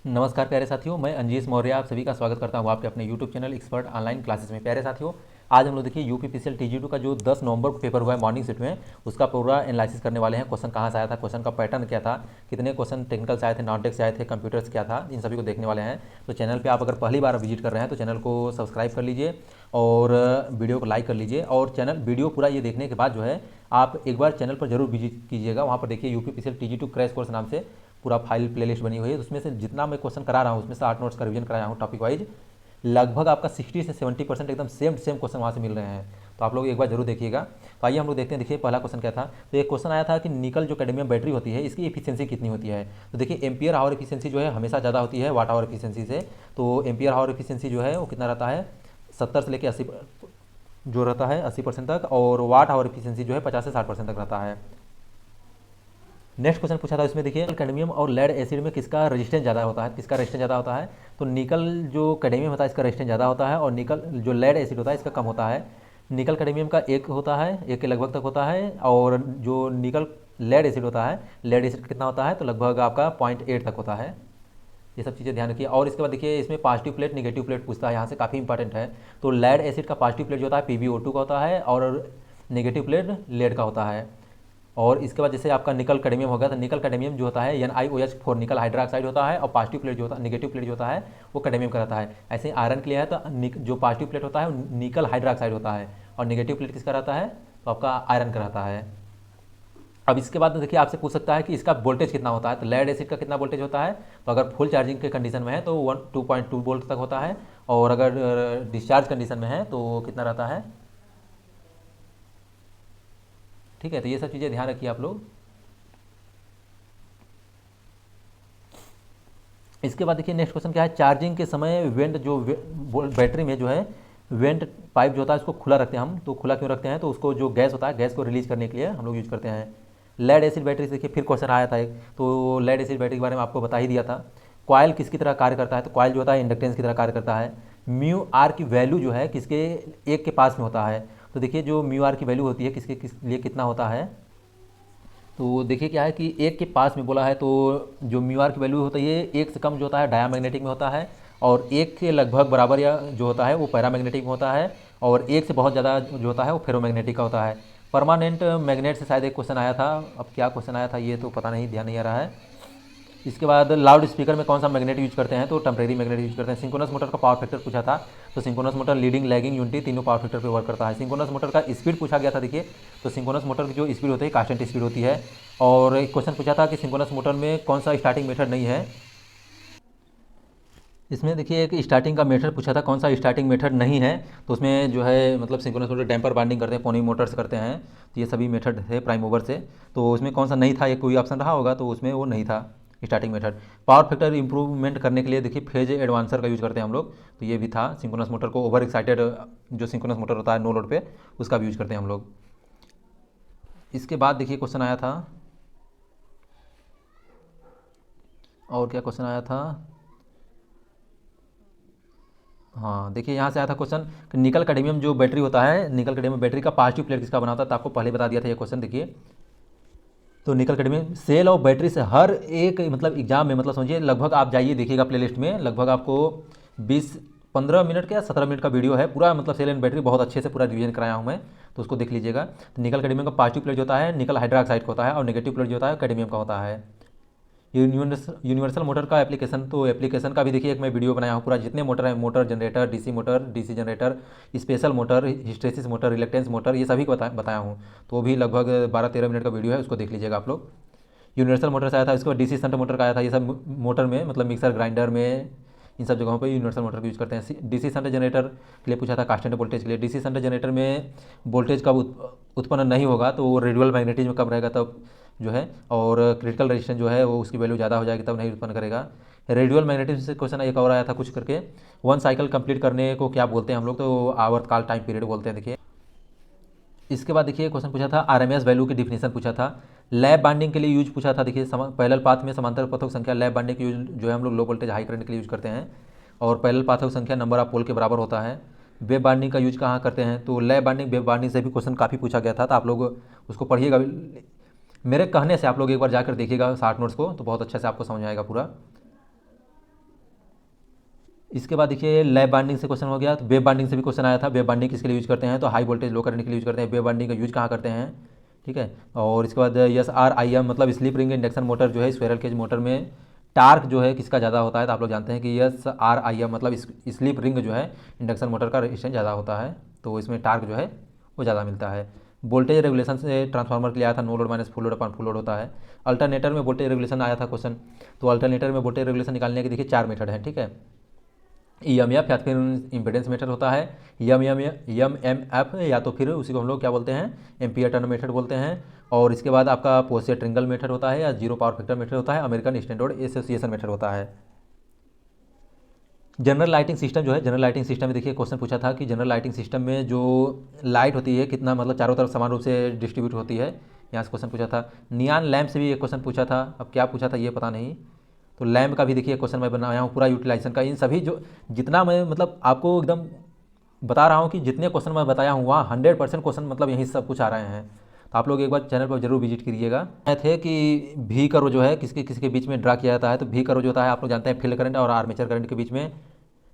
नमस्कार प्यारे साथियों, मैं अंजीश मौर्य आप सभी का स्वागत करता हूं आपके अपने YouTube channel expert online classes में। प्यारे साथियों, आज हम लोग देखिए यूपीपीसीएल टीजी 2 का जो 10 नवंबर को पेपर हुआ है मॉर्निंग शिफ्ट में, उसका पूरा एनालिसिस करने वाले हैं। क्वेश्चन कहाँ से आया था, क्वेश्चन का पैटर्न क्या था, कितने क्वेश्चन टेक्निकल से आए थे, नॉन टेक से आए थे, कंप्यूटर से क्या था, इन सभी को देखने वाले हैं। तो चैनल पर आप अगर पहली बार विजिट कर रहे हैं तो चैनल को सब्सक्राइब कर लीजिए और वीडियो को लाइक कर लीजिए। और चैनल वीडियो पूरा ये देखने के बाद जो है आप एक बार चैनल पर जरूर विजिट कीजिएगा। वहाँ पर देखिए यूपीपीसीएल टीजी 2 क्रैश कोर्स नाम से पूरा फाइल प्लेलिस्ट बनी हुई है। उसमें से जितना मैं क्वेश्चन करा रहा हूँ उसमें से 8 नोट्स का रिवीजन कराया हूँ टॉपिक वाइज। लगभग आपका 60 से 70% एकदम सेम सेम क्वेश्चन वहाँ से मिल रहे हैं। तो आप लोग एक बार जरूर देखिएगा। तो आइए हम लोग देखते हैं। देखिए पहला क्वेश्चन क्या था। तो एक क्वेश्चन आया था कि निकल जो कैडमियम बैटरी होती है इसकी एफिशिएंसी कितनी होती है। तो देखिए एम्पियर आवर एफिशिएंसी जो है हमेशा ज़्यादा होती है वाट आवर एफिशिएंसी से। तो एम्पियर आवर एफिशिएंसी जो है वो कितना रहता है, 70 से लेकर 80 जो रहता है 80% तक, और वाट आवर एफिशिएंसी जो है 50 से 60% तक रहता है। नेक्स्ट क्वेश्चन पूछा था इसमें, देखिए कैडमियम और लेड एसिड में किसका रेजिस्टेंस ज़्यादा होता है, किसका रेजिस्टेंस ज़्यादा होता है। तो निकल जो कैडमियम होता है इसका रेजिस्टेंस ज़्यादा होता है और निकल जो लेड एसिड होता है इसका कम होता है। निकल कैडमियम का एक होता है, एक के लगभग तक होता है, और जो निकल लेड एसिड होता है, लेड एसिड कितना होता है तो लगभग आपका 0.8 तक होता है। ये सब चीज़ें ध्यान रखिए। और इसके बाद देखिए इसमें पॉजिटिव प्लेट नेगेटिव प्लेट पूछता है, यहाँ से काफ़ी इंपॉर्टेंट है। तो लेड एसिड का पॉजिटिव प्लेट जो होता है PbO2 का होता है और नेगेटिव प्लेट लेड का होता है। और इसके बाद जैसे आपका निकल कैडमियम हो गया तो निकल कैडमियम जो होता है NiOH4 निकल हाइड्रोक्साइड होता है, और पॉजिटिव प्लेट जो होता है नेगेटिव प्लेट जो होता है वो कैडमियम का रहता है। ऐसे ही आयरन के लिए है तो जो पॉजिटिव प्लेट होता है वो निकल हाइड्रोक्साइड होता है और नेगेटिव प्लेट किसका रहता है तो आपका आयरन का रहता है। अब इसके बाद देखिए आपसे पूछ सकता है कि इसका वोल्टेज कितना होता है। तो लेड एसिड का कितना वोल्टेज होता है, तो अगर फुल चार्जिंग के कंडीशन में है तो 2.2 वोल्ट तक होता है, और अगर डिस्चार्ज कंडीशन में है तो कितना रहता है। ठीक है, तो ये सब चीज़ें ध्यान रखिए आप लोग। इसके बाद देखिए नेक्स्ट क्वेश्चन क्या है, चार्जिंग के समय वेंट जो बैटरी में जो है वेंट पाइप जो होता है उसको खुला रखते हैं हम। तो खुला क्यों रखते हैं, तो उसको जो गैस होता है गैस को रिलीज करने के लिए हम लोग यूज करते हैं। लेड एसिड बैटरी से देखिए फिर क्वेश्चन आया था एक, तो लेड एसिड बैटरी के बारे में आपको बता ही दिया था। कॉयल किसकी तरह कार्य करता है, तो कॉयल जो होता है इंडक्टेंस की तरह कार्य करता है। म्यू आर की वैल्यू जो है किसके एक के पास में होता है। तो देखिए जो म्यू आर की वैल्यू होती है किसके किस लिए कितना होता है, तो देखिए क्या है कि एक के पास में बोला है तो जो म्यू आर की वैल्यू होता है ये एक से कम जो होता है डायामैग्नेटिक में होता है, और एक के लगभग बराबर या जो होता है वो पैरामैग्नेटिक में होता है, और एक से बहुत ज़्यादा जो होता है वो फेरोमैग्नेटिक का होता है। परमानेंट मैग्नेट से शायद एक क्वेश्चन आया था, अब क्या क्वेश्चन आया था ये तो पता नहीं, ध्यान नहीं आ रहा है। इसके बाद लाउड स्पीकर में कौन सा मैग्नेट यूज करते हैं, तो टेम्परेरी मैग्नेट यूज करते हैं। सिंक्रोनस मोटर का पावर फैक्टर पूछा था, तो synchronous motor leading lagging unity तीनों पावर फैक्टर पे वर्क करता है। सिंक्रोनस मोटर का स्पीड पूछा गया था, देखिए तो सिंक्रोनस मोटर की जो स्पीड होती है कांस्टेंट स्पीड होती है। और एक क्वेश्चन पूछा था कि सिंक्रोनस मोटर में कौन सा स्टार्टिंग मेथड नहीं है। इसमें देखिए एक स्टार्टिंग का मेथड पूछा था, कौन सा स्टार्टिंग मेथड नहीं है, तो उसमें जो है मतलब सिंक्रोनस मोटर डैम्पर बाइंडिंग करते हैं, पोनी मोटर्स करते हैं, तो ये सभी मेथड है प्राइम मूवर से। तो उसमें कौन सा नहीं था, ये कोई ऑप्शन रहा होगा तो उसमें वो नहीं था starting method. Power factor improvement करने के लिए देखिए फेज एडवांसर का यूज़ करते हैं हम लोग, तो ये भी था। सिंक्रोनस मोटर को ओवर एक्साइटेड जो सिंक्रोनस मोटर होता है नो लोड पे, उसका भी यूज़ करते हैं हम लोग। इसके बाद देखिए क्वेश्चन आया था, और क्या क्वेश्चन आया था, हाँ देखिए यहाँ से आया था क्वेश्चन कि निकल कैडमियम जो बैटरी होता है, निकल कैडमियम बैटरी का पॉजिटिव प्लेट किसका बना होता है, तो आपको पहले बता दिया था ये क्वेश्चन। देखिए तो निकल कैडमियम सेल और बैटरी से हर एक मतलब एग्जाम में मतलब समझिए लगभग आप जाइए देखिएगा प्लेलिस्ट में, लगभग आपको 15 मिनट का या 17 मिनट का वीडियो है पूरा, मतलब सेल एंड बैटरी बहुत अच्छे से पूरा रिवीजन कराया हूँ मैं, तो उसको देख लीजिएगा। तो निकल कैडमियम का पॉजिटिव प्लेट जो होता है निकल हाइड्रोक्साइड का होता है, और नेगेटिव प्लेट जो होता है कैडमियम का होता है। यूनिवर्सल मोटर का एप्लीकेशन, तो एप्लीकेशन का भी देखिए एक मैं वीडियो बनाया हूँ पूरा, जितने मोटर है motor generator, DC generator, special motor, hysteresis motor, reluctance motor, ये सभी को बताया हूँ। तो वो भी लगभग 12-13 मिनट का वीडियो है, उसको देख लीजिएगा आप लोग। यूनिवर्सल मोटर से आया था, इसके बाद डीसी शंट मोटर का आया था। ये सब मोटर में मतलब मिक्सर ग्राइंडर में इन सब जगहों पे यूनिवर्सल मोटर का यूज़ करते हैं। डीसी शंट जनरेटर के लिए पूछा था कांस्टेंट वोल्टेज के लिए। डीसी शंट जनरेटर में वोल्टेज कब उत्पन्न नहीं होगा, तो रेडियल मैग्नेटिज्म कब रहेगा तब जो है, और क्रिटिकल रेजिस्टेंस जो है वो उसकी वैल्यू ज़्यादा हो जाएगी तब नहीं उत्पन्न करेगा। रेडियल मैग्नेटिज्म से क्वेश्चन एक और आया था कुछ करके, वन साइकिल कंप्लीट करने को क्या बोलते हैं हम लोग, तो आवर्तकाल टाइम पीरियड बोलते हैं। देखिए इसके बाद देखिए क्वेश्चन पूछा था आरएमएस वैल्यू की डिफिनेशन पूछा था। लैब बाइंडिंग के लिए यूज पूछा था। देखिए पैरेलल पाथ में समांतर पथों की संख्या, लैब बाइंडिंग की यूज जो है हम लोग लो वोल्टेज हाई करंट के लिए यूज करते हैं, और पैरेलल पाथों की संख्या नंबर ऑफ पोल के बराबर होता है। वेब बाइंडिंग का यूज कहाँ करते हैं, तो लैब बाइंडिंग वेब बाइंडिंग से भी क्वेश्चन काफ़ी पूछा गया था, तो आप लोग उसको पढ़िएगा। मेरे कहने से आप लोग एक बार जाकर देखिएगा 60 नोट्स को, तो बहुत अच्छे से आपको समझ आएगा पूरा। इसके बाद देखिए लैब बाइंडिंग से क्वेश्चन हो गया, तो वेब बाइंडिंग से भी क्वेश्चन आया था। वेब बाइंडिंग किसके लिए यूज करते हैं, तो हाई वोल्टेज लो करंट के लिए यूज करते हैं। वेब बाइंडिंग का यूज कहाँ करते हैं, ठीक है। और इसके बाद यस आर आई एम मतलब स्लिप रिंग इंडक्शन मोटर जो है, स्क्वायरल केज मोटर में टार्क जो है किसका ज़्यादा होता है, तो आप लोग जानते हैं कि यस आर आई एम मतलब स्लिप रिंग जो है इंडक्शन मोटर का रेजिस्टेंस ज़्यादा होता है, तो इसमें टार्क जो है वो ज़्यादा मिलता है। वोल्टेज रेगुलेशन से ट्रांसफार्मर के लिए आया था, no load minus full load अपन फुल लोड होता है। अल्टरनेटर में वोल्टेज रेगुलेशन आया था क्वेश्चन, तो अल्टरनेटर में वोल्टेज रेगुलेशन निकालने के देखिए 4 मेथड हैं, ठीक है। EMF या फिर इम्पीडेंस मेथड होता है, EMF या तो फिर उसी को हम लोग क्या बोलते हैं, एम्पियर टर्न मेथड बोलते हैं। और इसके बाद आपका पोस्टर ट्रिंगल मेथड होता है या जीरो पावर फैक्टर मेथड होता है, अमेरिकन स्टैंडर्ड एसोसिएशन मेथड होता है। जनरल लाइटिंग सिस्टम जो है, जनरल लाइटिंग सिस्टम में देखिए क्वेश्चन पूछा था कि जनरल लाइटिंग सिस्टम में जो लाइट होती है कितना मतलब चारों तरफ समान रूप से डिस्ट्रीब्यूट होती है, यहाँ से क्वेश्चन पूछा था। नियान लैम्प से भी एक क्वेश्चन पूछा था, अब क्या पूछा था ये पता नहीं। तो लैम्प का भी देखिए क्वेश्चन मैं बनाया हूँ पूरा यूटिलाइजेशन का। इन सभी जो जितना मैं मतलब आपको एकदम बता रहा हूँ कि जितने क्वेश्चन मैं बताया हूँ वहाँ 100% क्वेश्चन मतलब यहीं सब कुछ आ रहे हैं। तो आप लोग एक बार चैनल पर जरूर विजिट करिएगा। थे कि भी करो जो है किसके किसके बीच में ड्रा किया जाता है, तो भी करो जो होता है आप लोग जानते हैं फील्ड करंट और आर्मेचर करंट के बीच में।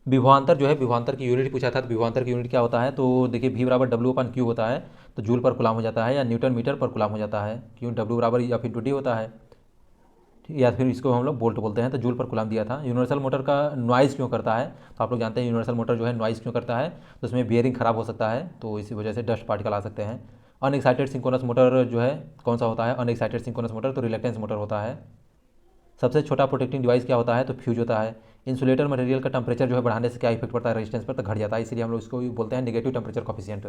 विभवांतर जो है, विभवांतर की यूनिट पूछा था, तो विभवांतर की यूनिट क्या होता है, तो देखिए V बराबर W/Q होता है, तो जूल पर कुलाम हो जाता है या न्यूटन मीटर पर कुलाम हो जाता है, क्यों W बराबर या फिर D होता है, ठीक है। या फिर इसको हम लोग वोल्ट बोलते हैं, तो जूल पर कुलाम दिया था। यूनिवर्सल मोटर का नॉइज़ क्यों करता है, तो आप लोग जानते हैं यूनिवर्सल मोटर जो है नॉइज़ क्यों करता है, तो उसमें बियरिंग खराब हो सकता है, तो इसी वजह से डस्ट पार्टिकल आ सकते हैं। अनएक्साइटेड सिंक्रोनस मोटर जो है कौन सा होता है, अनएक्साइटेड सिंक्रोनस मोटर तो रिलक्टेंस मोटर होता है। सबसे छोटा प्रोटेक्टिंग डिवाइस क्या होता है, तो फ्यूज होता है। इंसुलेटर मटेरियल का टेम्परेचर जो है बढ़ाने से क्या इफेक्ट पड़ता है, रेजिस्टेंस पर, तो घट जाता है, इसलिए हम लोग इसको बोलते हैं नेगेटिव टेम्परेचर कॉफिशिएंट।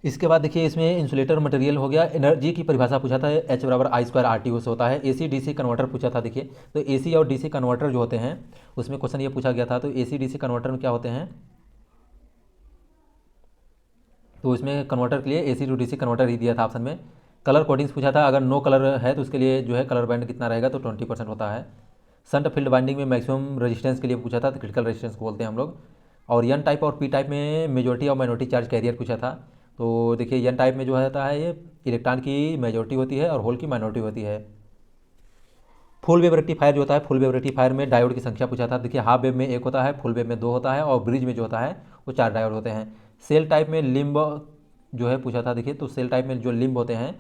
इसके बाद देखिए इसमें इंसुलेटर मटेरियल हो गया। एनर्जी की परिभाषा पूछा था, H बराबर I² RTO से होता है। AC DC कन्वर्टर पूछा था, देखिए तो AC और DC कन्वर्टर जो होते हैं उसमें क्वेश्चन ये पूछा गया था, तो AC DC कन्वर्टर में क्या होते हैं, तो इसमें कन्वर्टर के लिए AC टू DC कन्वर्टर ही दिया था ऑप्शन में। कलर कोडिंग्स पूछा था, अगर नो कलर है तो उसके लिए जो है कलर बैंड कितना रहेगा, तो 20% होता है। संट फील्ड बाइंडिंग में मैक्सिमम रेजिस्टेंस के लिए पूछा था, तो क्रिटिकल रेजिस्टेंस को बोलते हैं हम लोग। और एन टाइप और पी टाइप में मेजोरिटी और माइनॉरिटी चार्ज कैरियर पूछा था, तो देखिए एन टाइप में जो होता है ये इलेक्ट्रॉन की मेजोरिटी होती है और होल की माइनॉरिटी होती है। फुल वेव रेक्टिफायर जो होता है, फुल वेव रेक्टिफायर में डायोड की संख्या पूछा था, देखिए हाफ वेव में 1 होता है, फुल वेव में 2 होता है और ब्रिज में जो होता है वो 4 डायोड होते हैं। सेल टाइप में लिम्ब जो है पूछा था, देखिए तो सेल टाइप में जो लिम्ब होते हैं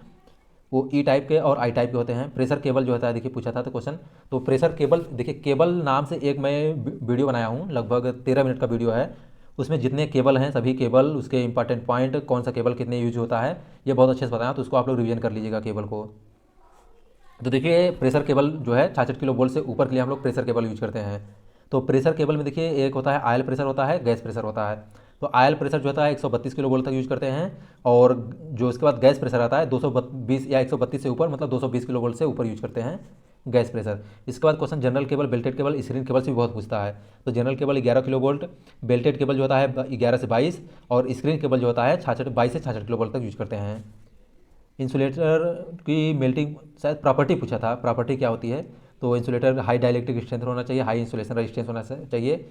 वो ई टाइप के और आई टाइप के होते हैं। प्रेशर केबल जो होता है देखिए पूछा था तो क्वेश्चन, तो प्रेशर केबल देखिए केबल नाम से एक मैं वीडियो बनाया हूँ, लगभग 13 मिनट का वीडियो है। उसमें जितने केबल हैं सभी केबल, उसके इंपॉर्टेंट पॉइंट, कौन सा केबल कितने यूज होता है, ये बहुत अच्छे से बताया, तो उसको आप लोग रिवीजन कर लीजिएगा केबल को। तो देखिए प्रेशर केबल जो है 66 किलो वोल्ट से ऊपर के लिए हम लोग प्रेशर केबल यूज करते हैं। तो प्रेशर केबल में देखिए एक होता है आयल प्रेशर होता है, गैस प्रेशर होता है। तो आयल प्रेशर जो होता है 132 किलो वोल्ट तक यूज करते हैं, और जो इसके बाद गैस प्रेशर आता है 220 या 132 से ऊपर मतलब 220 किलो वोल्ट से ऊपर यूज करते हैं गैस प्रेशर। इसके बाद question general cable, belted cable, screen cable से भी बहुत पूछता है। तो general cable 11 kilo volt, belted cable जो होता है 11 से 22, और स्क्रीन केबल जो होता है 22 से 66 किलो वोल्ट तक यूज करते हैं। इंसुलेटर की मेल्टिंग शायद प्रॉपर्टी पूछा था, प्रॉपर्टी क्या होती है, तो इंसुलेटर हाई डाइलेक्ट्रिक स्ट्रेंथ होना चाहिए, हाई इंसुलेशन रेजिस्टेंस होना चाहिए,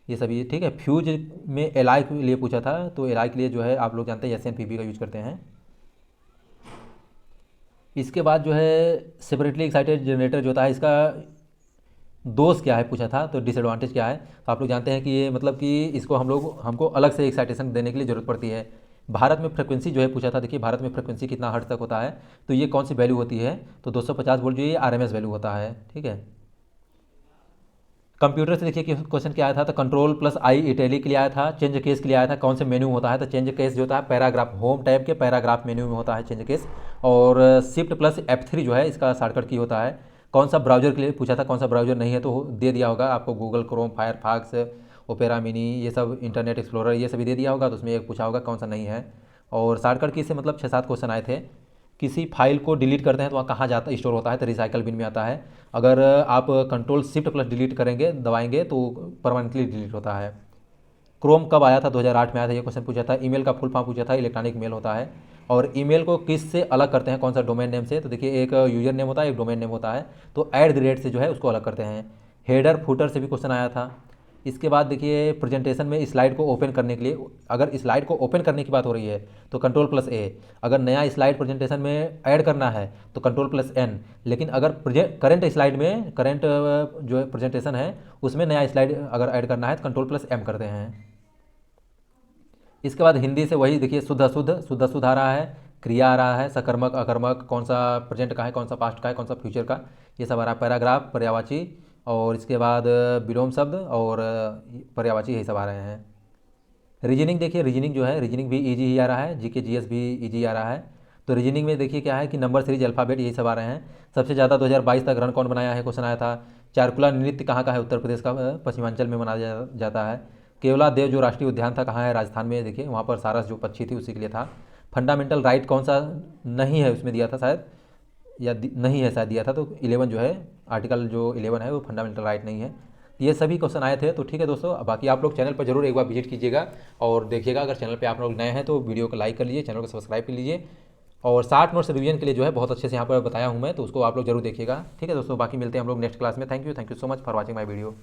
ये सभी ठीक है। फ्यूज में एलआई के लिए पूछा था, तो एलआई के लिए जो है आप लोग जानते हैं SNPB का यूज करते हैं। इसके बाद जो है सेपरेटली एक्साइटेड जनरेटर जो होता है इसका दोष क्या है पूछा था, तो डिसएडवांटेज क्या है, तो आप लोग जानते हैं कि ये मतलब कि इसको हमको अलग से एक्साइटेशन देने के लिए ज़रूरत पड़ती है। भारत में फ्रिक्वेंसी जो है पूछा था, देखिए भारत में फ्रिक्वेंसी कितना हर्ट्ज तक होता है, तो ये कौन सी वैल्यू होती है, तो 250 वोल्ट जो ये RMS वैल्यू होता है, ठीक है। कंप्यूटर से देखिए कि क्वेश्चन क्या आया था, तो कंट्रोल प्लस आई इटैलिक के लिए आया था, चेंज केस के लिए आया था, कौन से मेन्यू होता है, तो चेंज केस जो होता है पैराग्राफ, होम टैब के पैराग्राफ मेन्यू में होता है चेंज केस। और शिफ्ट प्लस F3 जो है इसका शॉर्टकट की होता है। कौन सा ब्राउजर के लिए पूछा था, कौन सा ब्राउजर नहीं है तो दे दिया होगा आपको, Google Chrome, Firefox, opera mini, ये सब इंटरनेट एक्सप्लोरर ये सभी दे दिया होगा, तो उसमें एक पूछा होगा कौन सा नहीं है। और शॉर्टकट की से मतलब 6-7 क्वेश्चन आए थे। किसी फाइल को डिलीट करते हैं तो वहाँ कहाँ जाता स्टोर होता है, तो रिसाइकल बिन में आता है। अगर आप कंट्रोल शिफ्ट प्लस डिलीट करेंगे दबाएंगे तो परमानेंटली डिलीट होता है। क्रोम कब आया था, 2008 में आया था, ये क्वेश्चन पूछा था। ईमेल का फुल फॉर्म पूछा था, इलेक्ट्रॉनिक मेल होता है। और ईमेल को किस से अलग करते हैं, कौन सा डोमेन नेम से, तो देखिए एक यूजर नेम होता है, एक डोमेन नेम होता है, तो @ से जो है उसको अलग करते हैं। हेडर फुटर से भी क्वेश्चन आया था। इसके बाद देखिए प्रेजेंटेशन में स्लाइड को ओपन करने के लिए, अगर स्लाइड को ओपन करने की बात हो रही है तो कंट्रोल+A, अगर नया स्लाइड प्रेजेंटेशन में ऐड करना है तो कंट्रोल+N, लेकिन अगर करंट स्लाइड में, करंट जो प्रेजेंटेशन है उसमें नया स्लाइड अगर ऐड करना है तो कंट्रोल+M करते हैं। इसके बाद हिंदी से वही देखिए शुद्ध अशुद्ध, शुद्ध अशुद्ध आ रहा है, क्रिया आ रहा है, सकर्मक अकर्मक, कौन सा प्रेजेंट का है, कौन सा पास्ट का है, कौन सा फ्यूचर का, ये सब आ रहा है। पैराग्राफ, पर्यायवाची, और इसके बाद विलोम शब्द और पर्यायवाची, यही सब आ रहे हैं। रीजनिंग देखिए, रीजनिंग जो है, रीजनिंग भी इजी ही आ रहा है, जीके जीएस भी इजी आ रहा है। तो रीजनिंग में देखिए क्या है कि नंबर सीरीज, अल्फ़ाबेट, यही सब आ रहे हैं। सबसे ज़्यादा 2022 तक रन कौन बनाया है, क्वेश्चन आया था। चारकुला नृत्य कहाँ का है, उत्तर प्रदेश का, पश्चिमांचल में मनाया जाता है। केवला देव जो राष्ट्रीय उद्यान था कहाँ है, राजस्थान में, देखिए वहाँ पर सारस जो पक्षी थी उसी के लिए था। फंडामेंटल राइट कौन सा नहीं है उसमें दिया था शायद, या नहीं है शायद दिया था, तो 11 जो है, आर्टिकल जो 11 है वो फंडामेंटल राइट नहीं है। ये सभी क्वेश्चन आए थे। तो ठीक है दोस्तों, बाकी आप लोग चैनल पर जरूर एक बार विजिट कीजिएगा और देखिएगा। अगर चैनल पे आप लोग नए हैं तो वीडियो को लाइक कर लीजिए, चैनल को सब्सक्राइब कर लीजिए, और 60 नोट्स रिवीजन के लिए जो है बहुत अच्छे से यहाँ पर बताया हूँ मैं, तो उसको आप लोग जरूर देखिएगा। ठीक है दोस्तों, बाकी मिलते हैं हम लोग नेक्स्ट क्लास में। Thank you so much for watching my video.